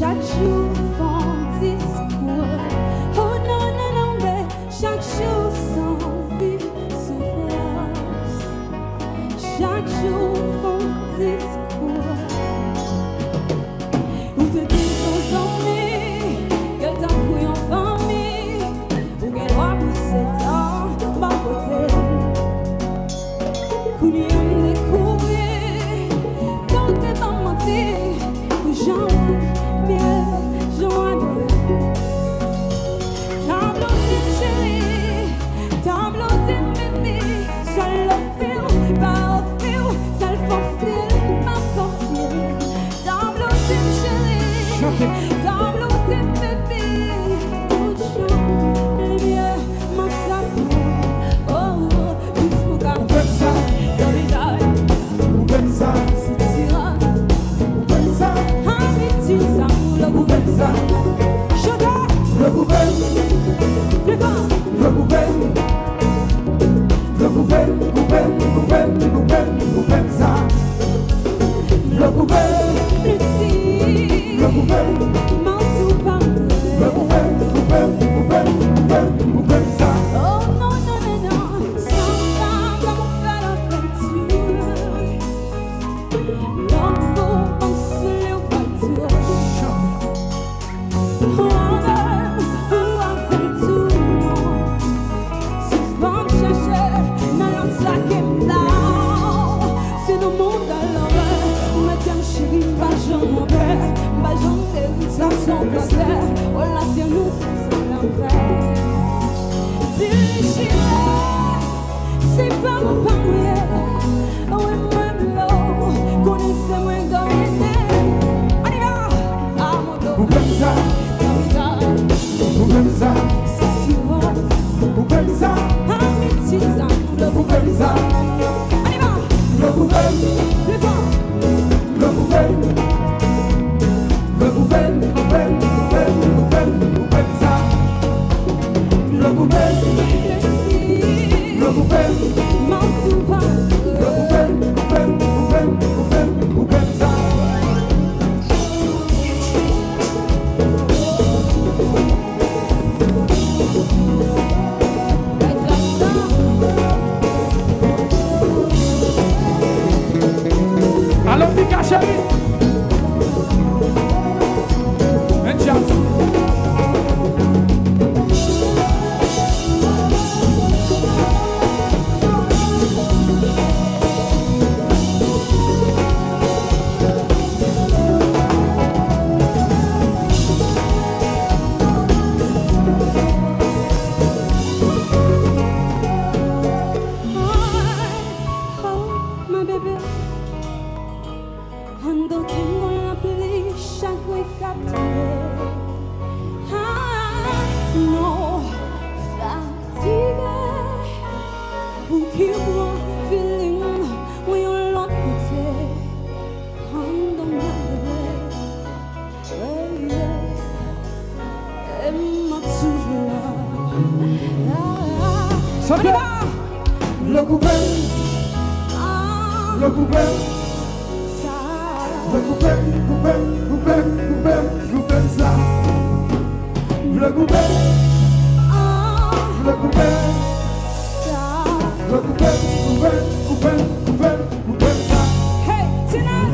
chaque jour font discours. Oh non, non, non, mais chaque jour sans vie, souffrance. Chaque jour font discours. Ou te disent aux amis, qu'elle t'a pris en famille, ou qu'elle doit pousser dans ma côté. Qu'on y aime découvrir, quand t'es pas menti, que j'en miel, j'en tableau de chérie, tableau de mémé, ça le fil, pas au fil, ça le fil, pas au fil. Tableau de chérie, tableau de mémé, tout chant, les mieux, ma sapou. Oh, il faut qu'à faire ça, dans les dailles, c'est tirant. Le gouvernement, le gouvernement, le gouvernement, le gouvernement, le oh non, non, non, non, sans femme, comme on fait l'aventure. L'homme faut penser au voiture. C'est pas mon panier, oh et moi l'eau, connaissez-moi gagner. On y va, à mon dos. Vous faites ça, vous faites ça, c'est si bon. Vous faites ça, amitié, ça, vous faites ça. On y va, le gouvernement, le vent, le gouvernement, le gouvernement, vous faites ça, le gouvernement. Le gouvernement, ça. Allons, Pika, chérie. Un jazz. Le gouvernement, le gouvernement, le gouvernement, ça. Le gouvernement, le gouvernement, le gouvernement, ça. Hey, tonight.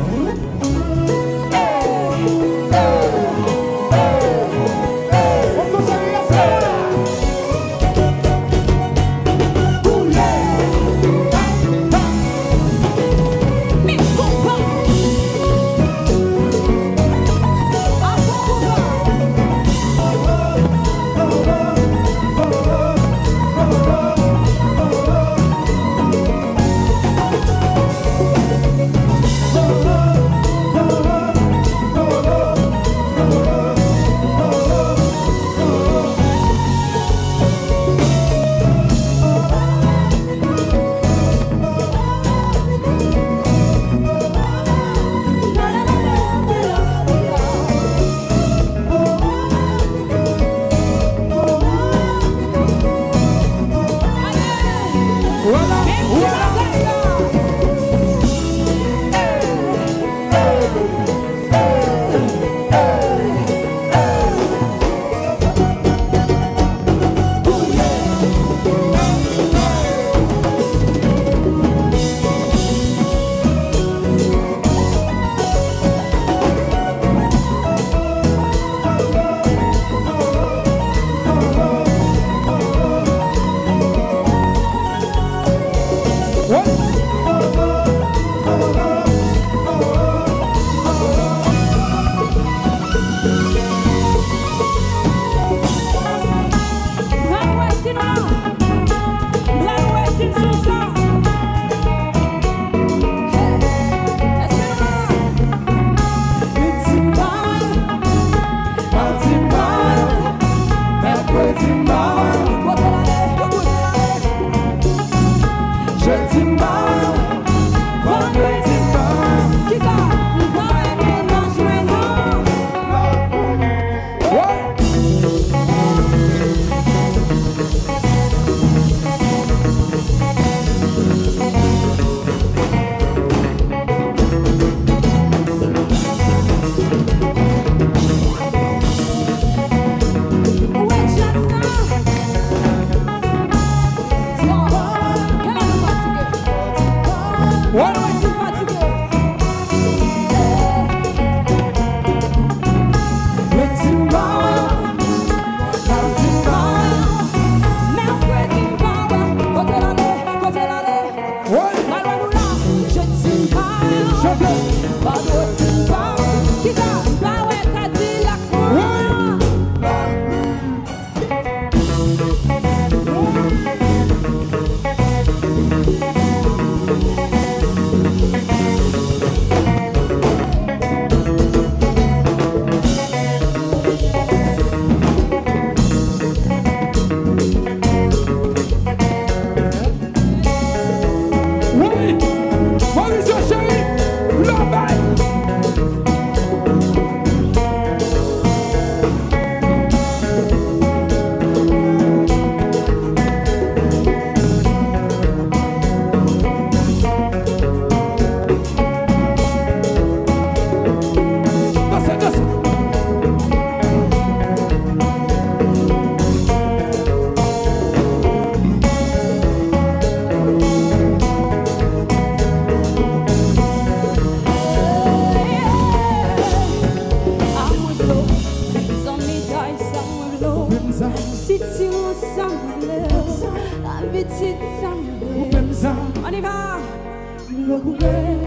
looking good.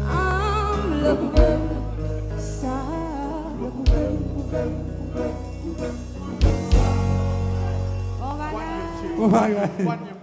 I'm looking good. Stop looking good. Oh my God. Oh my God.